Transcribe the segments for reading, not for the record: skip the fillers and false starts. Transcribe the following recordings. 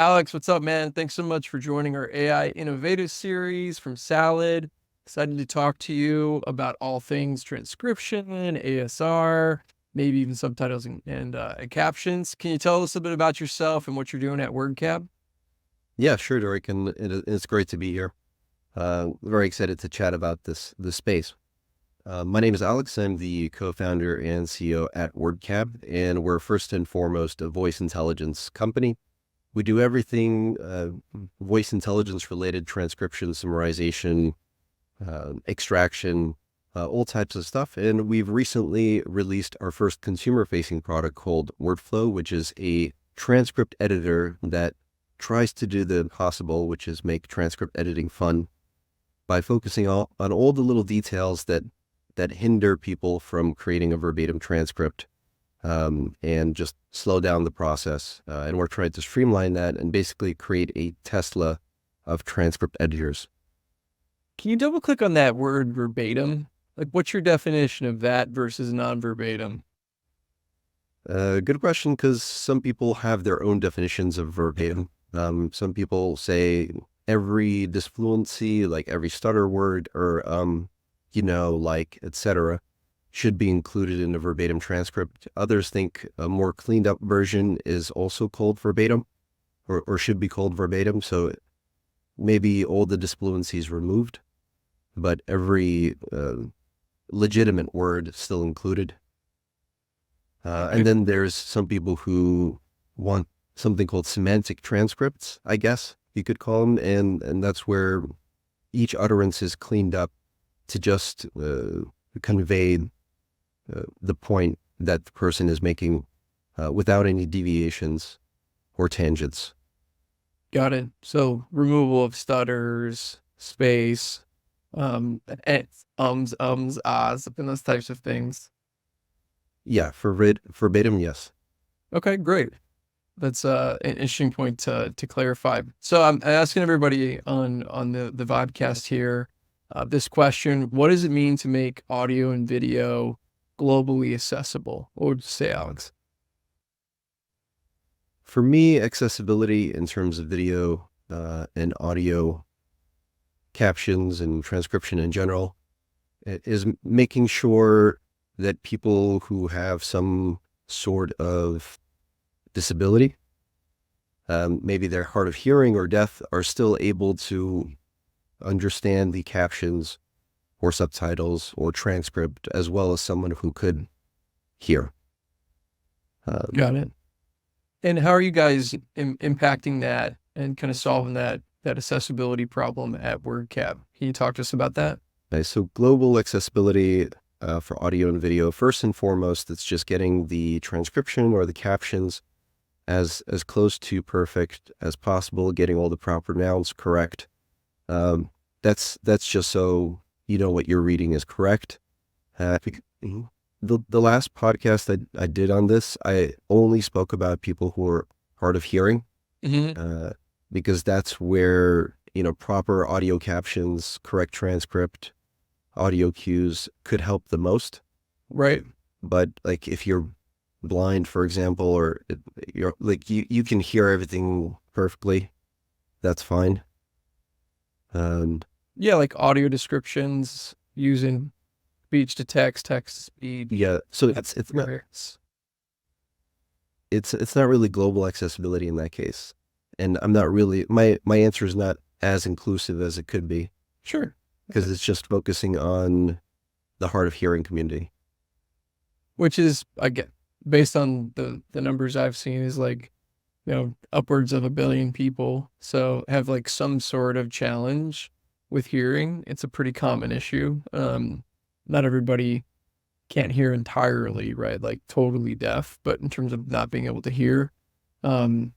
Alex, what's up, man? Thanks so much for joining our AI Innovators series from Salad. Excited to talk to you about all things transcription, ASR, maybe even subtitles and captions. Can you tell us a bit about yourself and what you're doing at Wordcab? Yeah, sure, Derick, and it's great to be here. Very excited to chat about this space. My name is Alex. I'm the co-founder and CEO at Wordcab, and we're first and foremost a voice intelligence company. We do everything voice intelligence related: transcription, summarization, extraction, all types of stuff. And we've recently released our first consumer-facing product called Workflow, which is a transcript editor that tries to do the impossible, which is make transcript editing fun by focusing on all the little details that hinder people from creating a verbatim transcript, and just slow down the process. And we're trying to streamline that and basically create a Tesla of transcript editors. Can you double click on that word verbatim? Like, what's your definition of that versus non-verbatim? Good question, because some people have their own definitions of verbatim. Some people say every disfluency, like every stutter word or, like, etc., should be included in a verbatim transcript. Others think a more cleaned up version is also called verbatim or should be called verbatim. So maybe all the disfluencies removed, but every legitimate word still included. And then there's some people who want something called semantic transcripts, I guess you could call them. And that's where each utterance is cleaned up to just convey the point that the person is making without any deviations or tangents. Got it. So removal of stutters, space, ahs, and those types of things. Yeah, verbatim, yes. Okay, great. That's an interesting point to clarify. So I'm asking everybody on the vodcast here this question: what does it mean to make audio and video globally accessible? What would you say, Alex? For me, accessibility in terms of video and audio captions and transcription in general is making sure that people who have some sort of disability, maybe they're hard of hearing or deaf, are still able to understand the captions or subtitles or transcript as well as someone who could hear. Got it. And how are you guys impacting that and kind of solving that accessibility problem at Wordcab? Can you talk to us about that? Okay, so global accessibility for audio and video, first and foremost, it's just getting the transcription or the captions as close to perfect as possible, getting all the proper nouns correct. That's just so you know what you're reading is correct. The last podcast that I did on this, I only spoke about people who are hard of hearing, because that's where, proper audio captions, correct transcript, audio cues could help the most. Right. But like if you're blind, for example, or you're like, you can hear everything perfectly, that's fine. Yeah, like audio descriptions using speech to text, text to speech. Yeah, so it's not really global accessibility in that case, and I'm not really my answer is not as inclusive as it could be. Sure, because it's just focusing on the hard of hearing community, which is, I get, based on the numbers I've seen, is like, upwards of 1 billion people so have like some sort of challenge with hearing. It's a pretty common issue. Not everybody can't hear entirely, right? Like totally deaf, but in terms of not being able to hear, I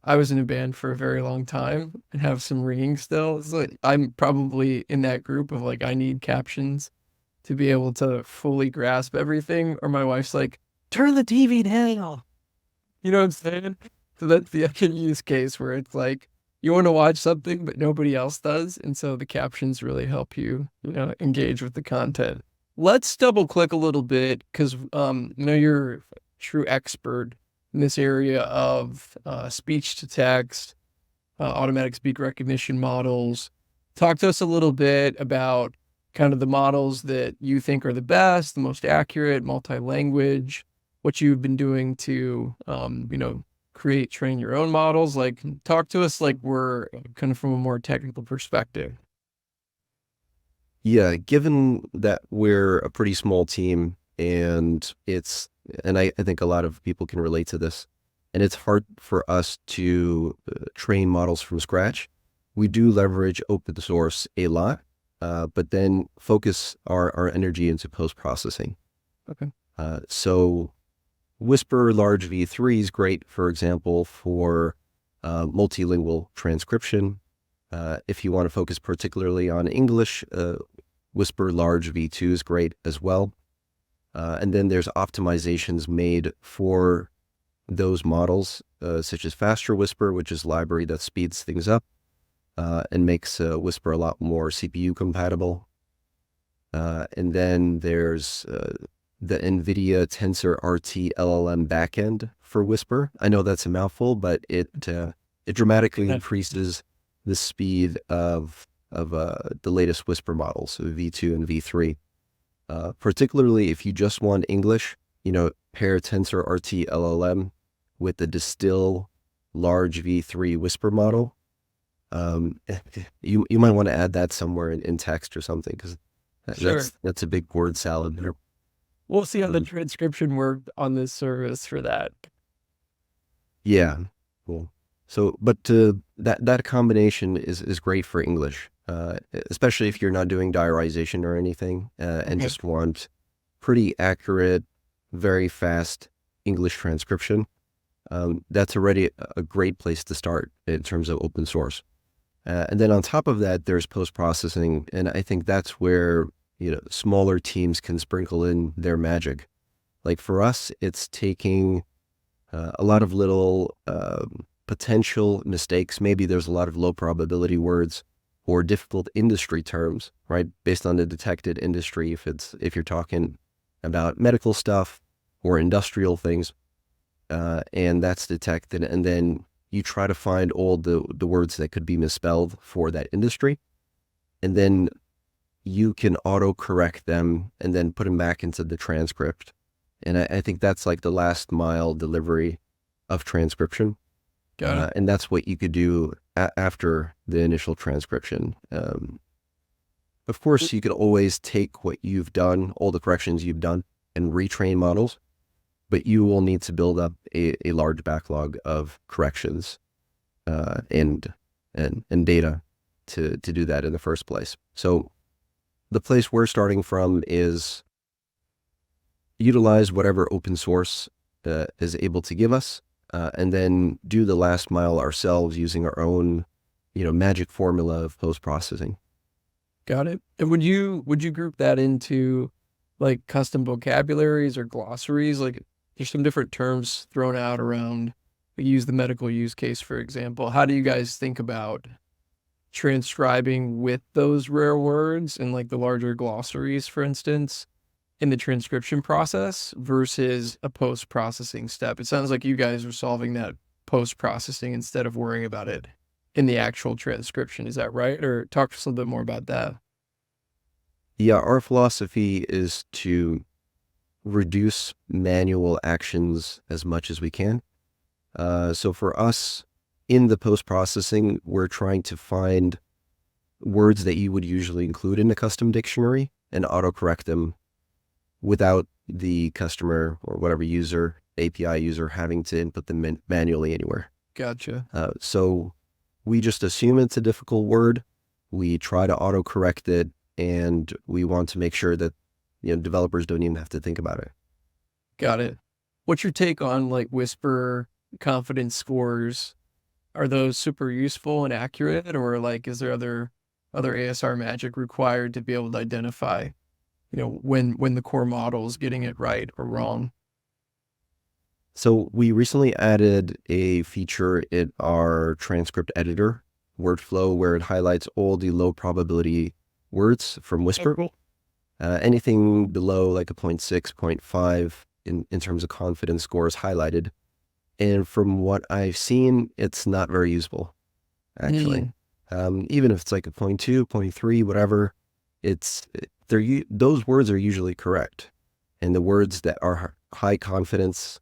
was in a band for a very long time and have some ringing still. It's like, I'm probably in that group of like, I need captions to be able to fully grasp everything. Or my wife's like, turn the TV down. You know what I'm saying? So that's the other use case where it's like, you want to watch something, but nobody else does. And so the captions really help you, engage with the content. Let's double click a little bit because, you're a true expert in this area of speech to text, automatic speech recognition models. Talk to us a little bit about kind of the models that you think are the best, the most accurate, multi-language, what you've been doing to, train your own models. Like, talk to us like we're kind of from a more technical perspective. Yeah, given that we're a pretty small team and I think a lot of people can relate to this, and it's hard for us to train models from scratch. We do leverage open source a lot, but then focus our energy into post-processing. Okay. So Whisper Large V3 is great, for example, for multilingual transcription. If you want to focus particularly on English, Whisper Large V2 is great as well. And then there's optimizations made for those models, such as Faster Whisper, which is a library that speeds things up and makes Whisper a lot more CPU compatible. And then there's the NVIDIA Tensor RT LLM backend for Whisper. I know that's a mouthful, but it dramatically increases the speed of the latest Whisper models, so V2 and V3. Particularly if you just want English, pair Tensor RT LLM with the Distill Large V3 Whisper model. You might want to add that somewhere in text or something, because Sure. that's a big word salad there. We'll see how the transcription worked on this service for that. Yeah, cool. So, but that combination is great for English, especially if you're not doing diarization or anything, and Okay. just want pretty accurate, very fast English transcription. That's already a great place to start in terms of open source. And then on top of that, there's post-processing, and I think that's where smaller teams can sprinkle in their magic. Like for us, it's taking a lot of little potential mistakes. Maybe there's a lot of low probability words or difficult industry terms, right? Based on the detected industry, if you're talking about medical stuff or industrial things, and that's detected, and then you try to find all the words that could be misspelled for that industry, and then you can auto-correct them and then put them back into the transcript. And I think that's like the last mile delivery of transcription. Got it. And that's what you could do after the initial transcription. Of course, you could always take what you've done, all the corrections you've done, and retrain models, but you will need to build up a large backlog of corrections and data to do that in the first place. So the place we're starting from is utilize whatever open source is able to give us, and then do the last mile ourselves using our own, magic formula of post-processing. Got it. And would you group that into like custom vocabularies or glossaries? Like there's some different terms thrown out around. We use the medical use case, for example. How do you guys think about transcribing with those rare words and like the larger glossaries, for instance, in the transcription process versus a post-processing step? It sounds like you guys are solving that post-processing instead of worrying about it in the actual transcription. Is that right? Or talk to us a little bit more about that. Yeah, our philosophy is to reduce manual actions as much as we can. So for us, in the post-processing, we're trying to find words that you would usually include in a custom dictionary and autocorrect them without the customer or whatever user, API user, having to input them manually anywhere. Gotcha. So we just assume it's a difficult word. We try to autocorrect it, and we want to make sure that developers don't even have to think about it. Got it. What's your take on like Whisper confidence scores? Are those super useful and accurate, or like is there other ASR magic required to be able to identify, when the core model is getting it right or wrong? So we recently added a feature in our transcript editor workflow where it highlights all the low probability words from Whisper. Cool. Anything below like a 0.6, 0.5 in terms of confidence score is highlighted. And from what I've seen, it's not very useful, actually. Even if it's like a 0.2, 0.3, whatever, those words are usually correct. And the words that are high confidence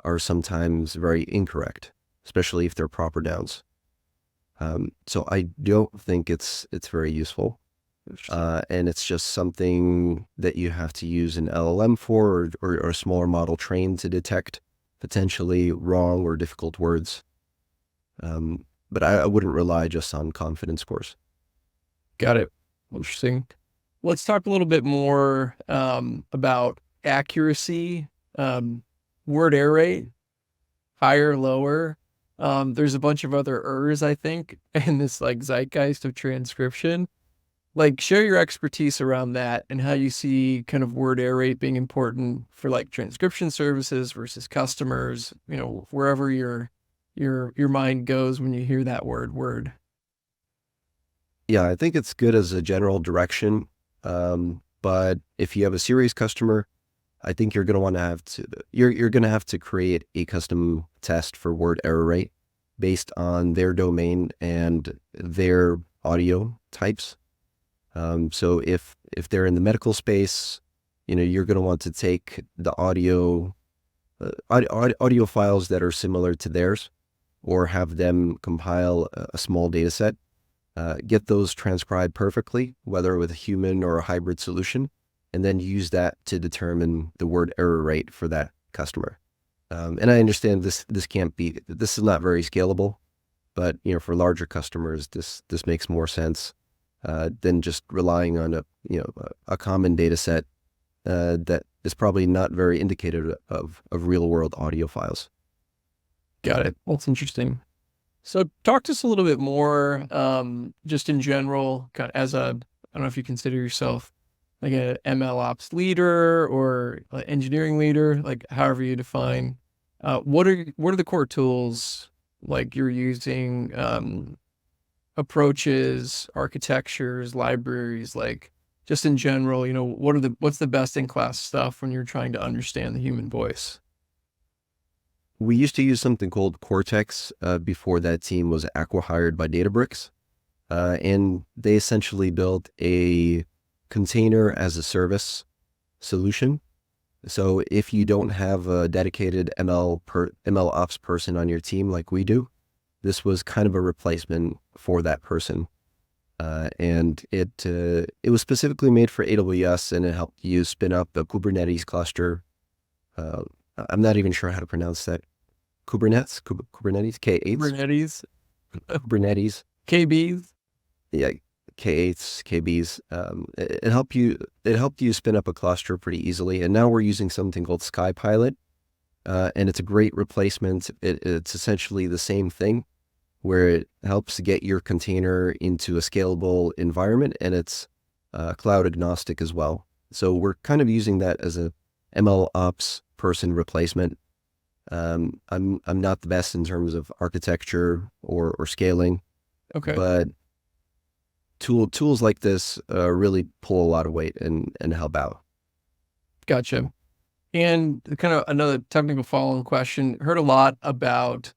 are sometimes very incorrect, especially if they're proper nouns. So I don't think it's very useful. And it's just something that you have to use an LLM for, or a smaller model trained to detect potentially wrong or difficult words. But I wouldn't rely just on confidence scores. Got it. Interesting. Let's talk a little bit more about accuracy, word error rate, higher, lower. There's a bunch of other errors, I think, in this like zeitgeist of transcription. Like, share your expertise around that and how you see kind of word error rate being important for like transcription services versus customers, wherever your mind goes when you hear that word. Yeah, I think it's good as a general direction. But if you have a serious customer, I think you're going to you're going to have to create a custom test for word error rate based on their domain and their audio types. So if they're in the medical space, you're going to want to take the audio files that are similar to theirs, or have them compile a small data set, get those transcribed perfectly, whether with a human or a hybrid solution, and then use that to determine the word error rate for that customer. And I understand this is not very scalable, but for larger customers, this makes more sense than just relying on a common data set that is probably not very indicative of real world audio files. Got it. That's interesting. So talk to us a little bit more, just in general, kind of as I don't know if you consider yourself like a ML ops leader or like engineering leader, like however you define. What are the core tools like you're using? Approaches, architectures, libraries, like just in general, what's the best in class stuff when you're trying to understand the human voice? We used to use something called Cortex before that team was acqui-hired by Databricks. And they essentially built a container as a service solution. So if you don't have a dedicated ML ops person on your team like we do, this was kind of a replacement for that person. And it was specifically made for AWS, and it helped you spin up a Kubernetes cluster. I'm not even sure how to pronounce that. Kubernetes, K8s, Kubernetes, KBs. Yeah, K8s, KBs. It helped you spin up a cluster pretty easily. And now we're using something called SkyPilot, and it's a great replacement. It's essentially the same thing, where it helps get your container into a scalable environment, and it's cloud agnostic as well. So we're kind of using that as a ML ops person replacement. I'm not the best in terms of architecture or scaling, Okay. but tools like this really pull a lot of weight and help out. Gotcha. And kind of another technical follow-on question. Heard a lot about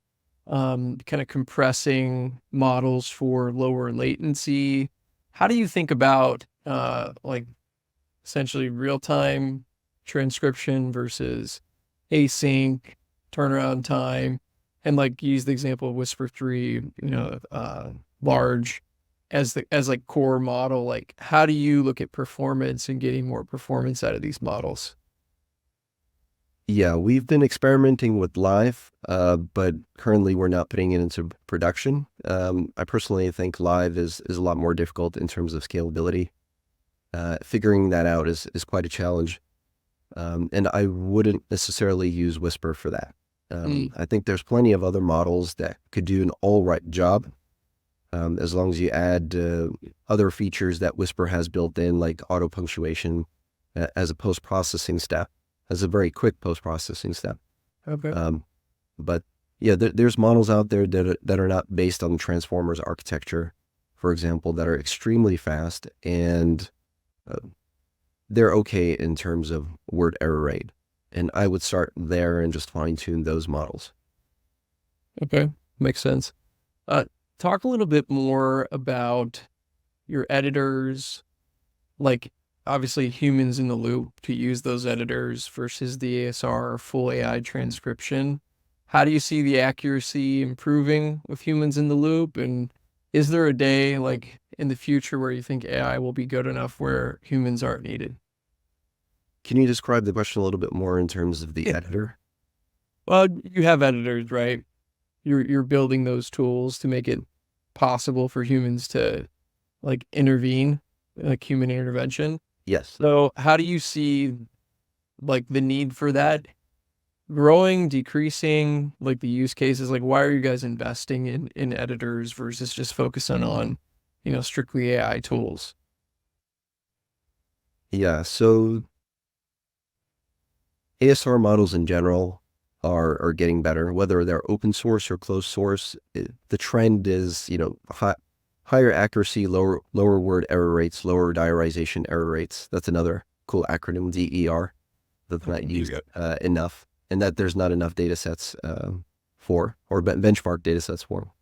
kind of compressing models for lower latency. How do you think about like essentially real-time transcription versus async turnaround time, and like use the example of Whisper 3, large as like core model? Like, how do you look at performance and getting more performance out of these models? Yeah, we've been experimenting with live, but currently we're not putting it into production. I personally think live is a lot more difficult in terms of scalability. Figuring that out is quite a challenge. And I wouldn't necessarily use Whisper for that. I think there's plenty of other models that could do an all right job, as long as you add other features that Whisper has built in, like auto punctuation as a post-processing step, as a very quick post-processing step. Okay. But yeah, there's models out there that are not based on Transformers architecture, for example, that are extremely fast, and they're okay in terms of word error rate. And I would start there and just fine tune those models. Okay, makes sense. Uh, Talk a little bit more about your editors, like obviously humans in the loop to use those editors versus the ASR full AI transcription. How do you see the accuracy improving with humans in the loop? And is there a day like in the future where you think AI will be good enough where humans aren't needed? Can you describe the question a little bit more in terms of the Yeah. editor? Well, you have editors, right? You're building those tools to make it possible for humans to like intervene, like human intervention. Yes. So how do you see like the need for that growing, decreasing, like the use cases? Like why are you guys investing in editors versus just focusing on, strictly AI tools? Yeah. So ASR models in general are getting better, whether they're open source or closed source. The trend is, higher accuracy, lower word error rates, lower diarization error rates. That's another cool acronym, DER, that's not used enough, and that there's not enough data sets for, or benchmark data sets for.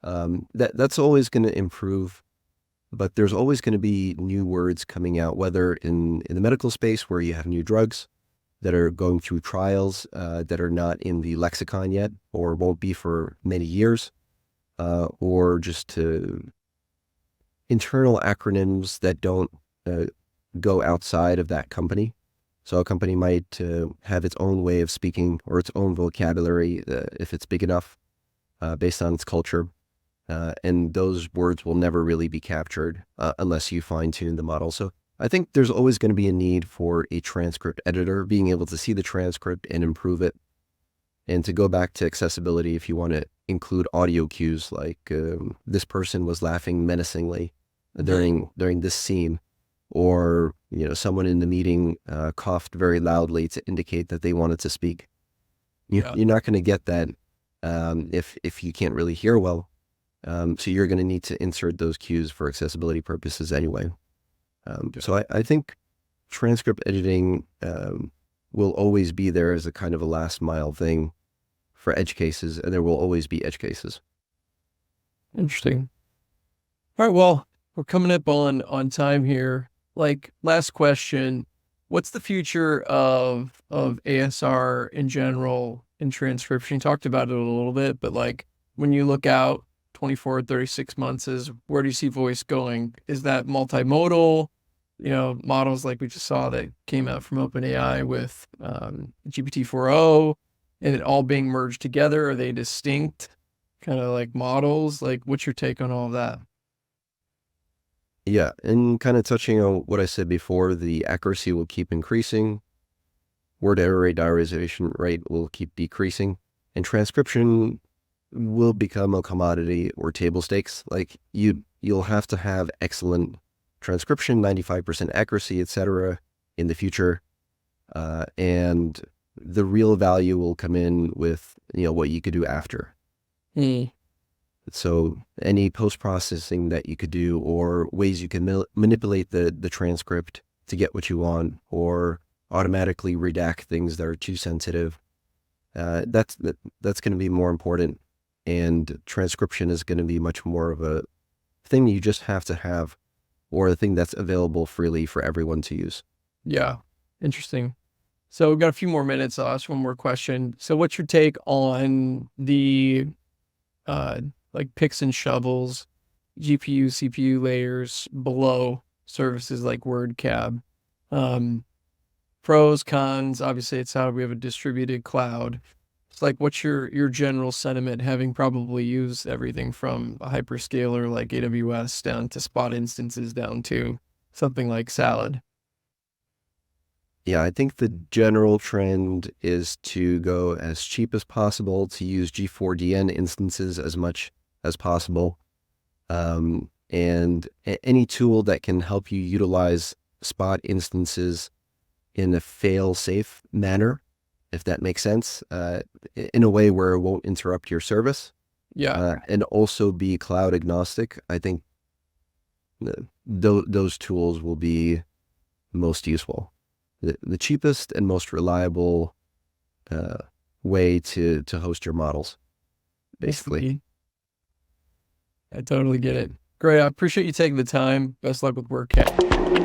That's always going to improve, but there's always going to be new words coming out, whether in the medical space where you have new drugs that are going through trials that are not in the lexicon yet or won't be for many years, or just to internal acronyms that don't go outside of that company. So a company might have its own way of speaking or its own vocabulary if it's big enough based on its culture. And those words will never really be captured unless you fine tune the model. So I think there's always going to be a need for a transcript editor, being able to see the transcript and improve it. And to go back to accessibility, if you want to include audio cues like this person was laughing menacingly during this scene, or someone in the meeting coughed very loudly to indicate that they wanted to speak. You're not going to get that if you can't really hear well. So you're going to need to insert those cues for accessibility purposes anyway. So I think transcript editing will always be there as a kind of a last mile thing for edge cases, and there will always be edge cases. Interesting. All right, well, we're coming up on time here. Like last question, what's the future of ASR in general in transcription? You talked about it a little bit, but like when you look out 24, 36 months, is where do you see voice going? Is that multimodal, models like we just saw that came out from OpenAI with GPT-4o and it all being merged together? Are they distinct kind of like models? Like what's your take on all of that? Yeah, and kind of touching on what I said before, the accuracy will keep increasing, word error rate, diarization rate will keep decreasing, and transcription will become a commodity or table stakes. Like you'll have to have excellent transcription, 95% accuracy, etc. in the future, and the real value will come in with what you could do after. So any post-processing that you could do, or ways you can manipulate the transcript to get what you want, or automatically redact things that are too sensitive, that's going to be more important. And transcription is going to be much more of a thing you just have to have, or a thing that's available freely for everyone to use. Yeah, interesting. So we've got a few more minutes. I'll ask one more question. So what's your take on the like picks and shovels, GPU, CPU layers below services like Wordcab? Pros, cons, obviously it's how we have a distributed cloud. It's like, what's your general sentiment, having probably used everything from a hyperscaler like AWS down to spot instances down to something like Salad? Yeah, I think the general trend is to go as cheap as possible, to use G4DN instances as much as possible. And any tool that can help you utilize spot instances in a fail-safe manner, if that makes sense, in a way where it won't interrupt your service. Yeah. And also be cloud agnostic. I think those tools will be most useful. The cheapest and most reliable way to host your models. basically. I totally get it. Great. I appreciate you taking the time. Best luck with Wordcab.